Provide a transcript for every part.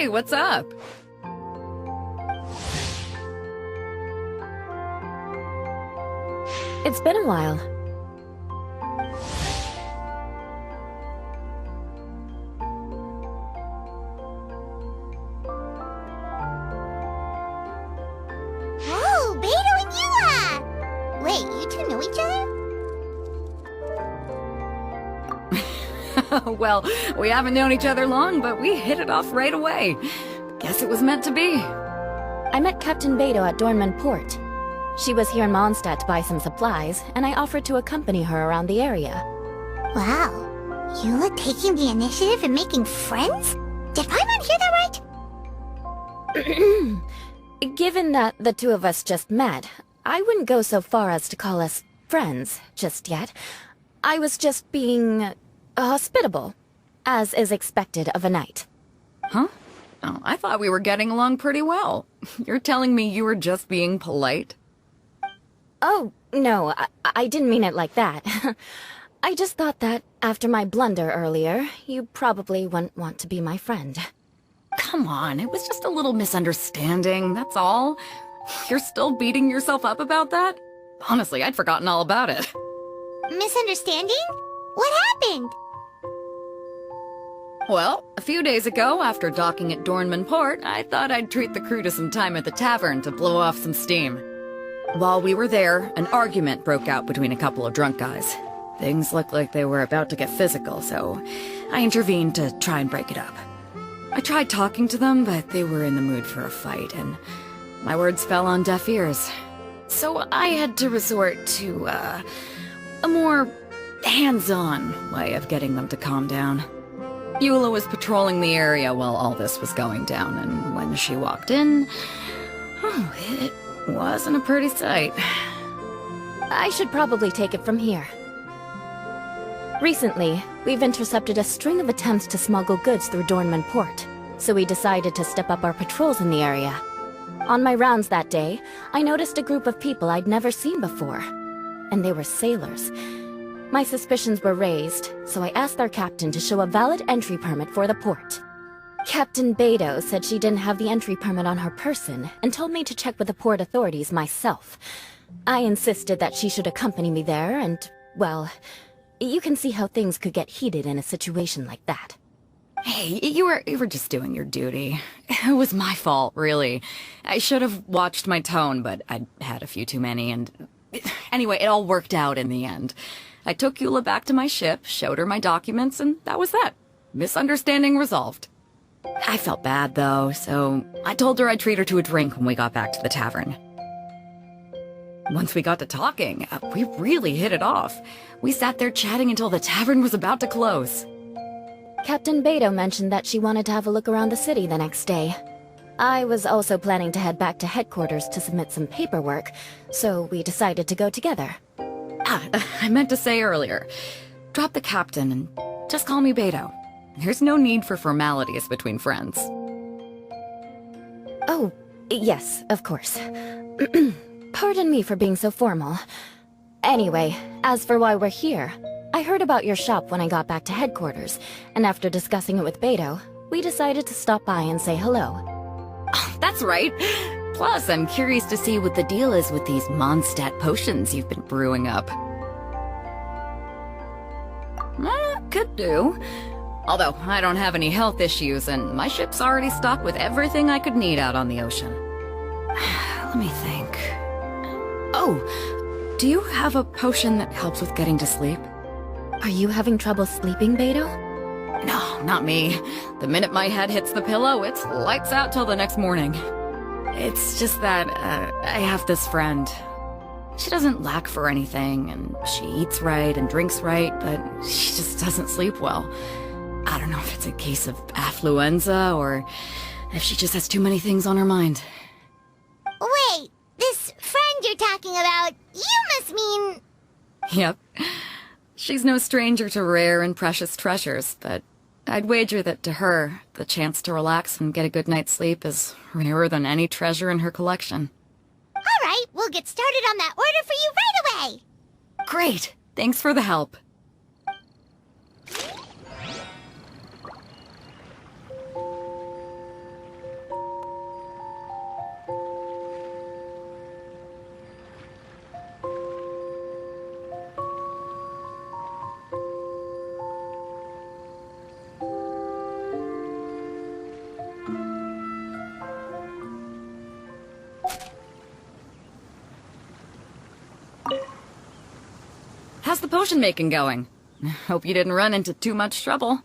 Hey, what's up? It's been a while. Whoa, Beto and Yua! Wait, you two know each other? Well, we haven't known each other long, but we hit it off right away. Guess it was meant to be. I met Captain Beto at Dornman Port. She was here in Mondstadt to buy some supplies, and I offered to accompany her around the area. Wow. Yua taking the initiative and making friends? Did Paimon hear that right? Given that the two of us just met, I wouldn't go so far as to call us friends just yet. I was just being hospitable, as is expected of a knight. Huh? Oh, I thought we were getting along pretty well. You're telling me you were just being polite? Oh, no, I didn't mean it like that. I just thought that, after my blunder earlier, you probably wouldn't want to be my friend. Come on, it was just a little misunderstanding, that's all. You're still beating yourself up about that? Honestly, I'd forgotten all about it. Misunderstanding? What happened? Well, a few days ago, after docking at Dornman Port, I thought I'd treat the crew to some time at the tavern to blow off some steam. While we were there, an argument broke out between a couple of drunk guys. Things looked like they were about to get physical, so I intervened to try and break it up. I tried talking to them, but they were in the mood for a fight, and my words fell on deaf ears. So I had to resort to, a more hands-on way of getting them to calm down. Eula was patrolling the area while all this was going down, and when she walked in, oh, it wasn't a pretty sight. I should probably take it from here. Recently, we've intercepted a string of attempts to smuggle goods through Dornman Port, so we decided to step up our patrols in the area. On my rounds that day, I noticed a group of people I'd never seen before, and they were sailors. My suspicions were raised, so I asked our captain to show a valid entry permit for the port. Captain Beto said she didn't have the entry permit on her person and told me to check with the port authorities myself. I insisted that she should accompany me there and, well, you can see how things could get heated in a situation like that. Hey, you were just doing your duty. It was my fault, really. I should have watched my tone, but I'd had a few too many, and anyway, it all worked out in the end. I took Eula back to my ship, showed her my documents, and that was that. Misunderstanding resolved. I felt bad, though, so I told her I'd treat her to a drink when we got back to the tavern. Once we got to talking, we really hit it off. We sat there chatting until the tavern was about to close. Captain Beto mentioned that she wanted to have a look around the city the next day. I was also planning to head back to headquarters to submit some paperwork, so we decided to go together. I meant to say earlier, drop the captain and just call me Beto. There's no need for formalities between friends. Oh, yes, of course. Pardon me for being so formal. Anyway, as for why we're here, I heard about your shop when I got back to headquarters, and after discussing it with Beto, we decided to stop by and say hello. Oh, that's right. Plus, I'm curious to see what the deal is with these Mondstadt potions you've been brewing up. Could do. Although, I don't have any health issues, and my ship's already stocked with everything I could need out on the ocean. Let me think. Oh, do you have a potion that helps with getting to sleep? Are you having trouble sleeping, Beto? No, not me. The minute my head hits the pillow, it's lights out till the next morning. It's just that, I have this friend. She doesn't lack for anything, and she eats right and drinks right, but she just doesn't sleep well. I don't know if it's a case of affluenza, or if she just has too many things on her mind. Wait, this friend you're talking about, you must mean... Yep. She's no stranger to rare and precious treasures, but I'd wager that to her, the chance to relax and get a good night's sleep is rarer than any treasure in her collection. All right, we'll get started on that order for you right away. Great! Thanks for the help. How's the potion making going? Hope you didn't run into too much trouble.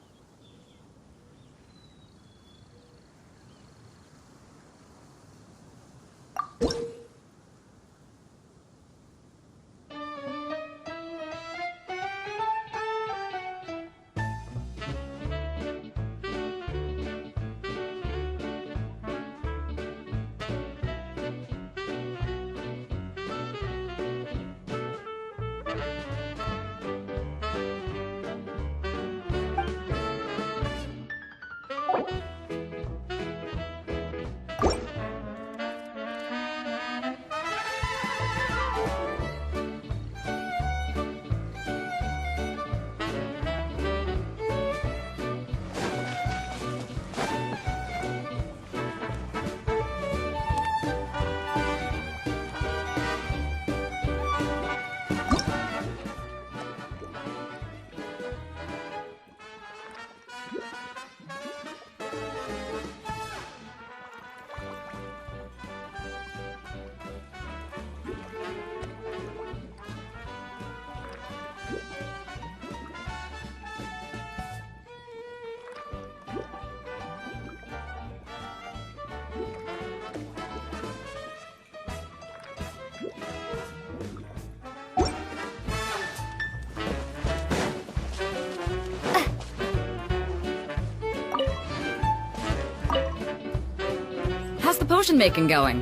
How's the potion making going?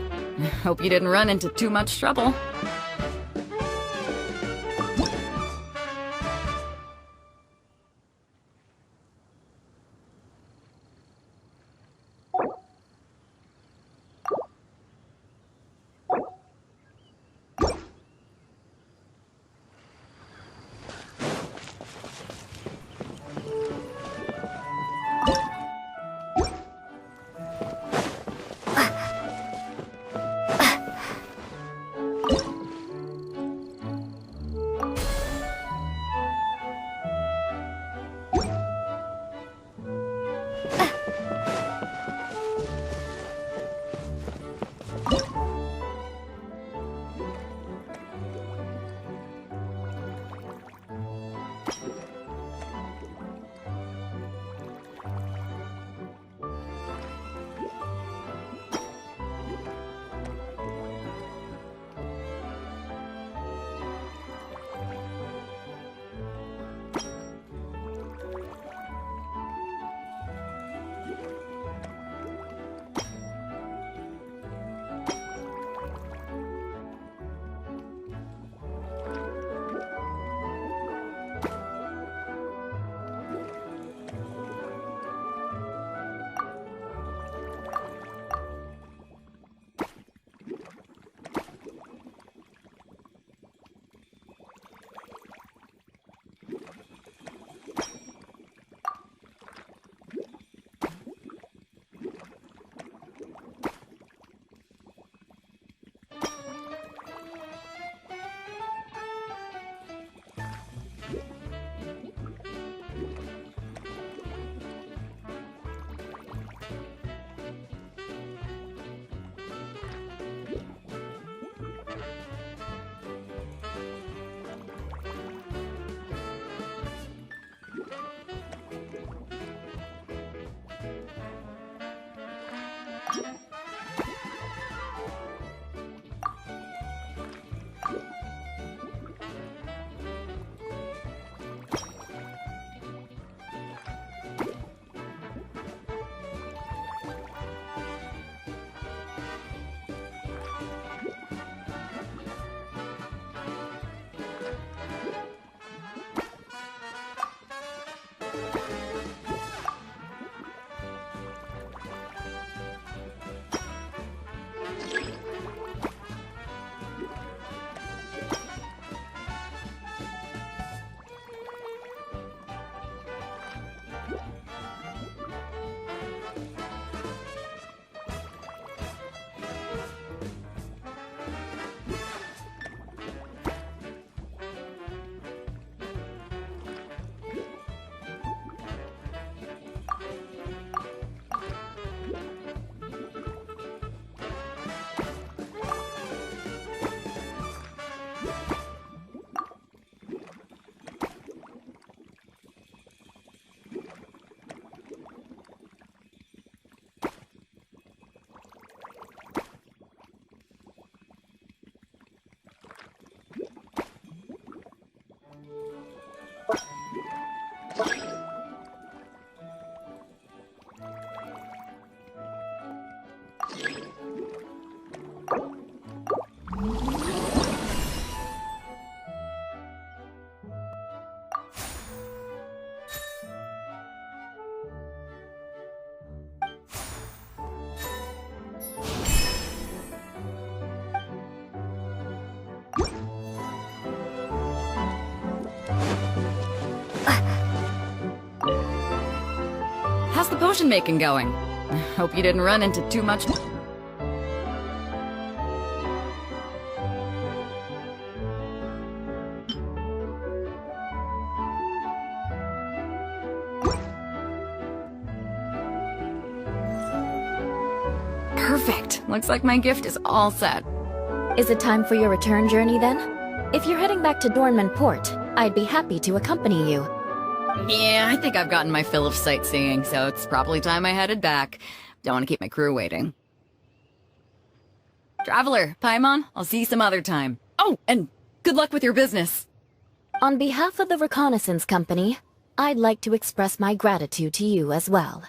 Hope you didn't run into too much trouble. potion making going. Hope you didn't run into too much... Perfect. Looks like my gift is all set. Is it time for your return journey then? If you're heading back to Dornman Port, I'd be happy to accompany you. Yeah, I think I've gotten my fill of sightseeing, so it's probably time I headed back. Don't want to keep my crew waiting. Traveler, Paimon, I'll see you some other time. Oh, and good luck with your business. On behalf of the Reconnaissance Company, I'd like to express my gratitude to you as well.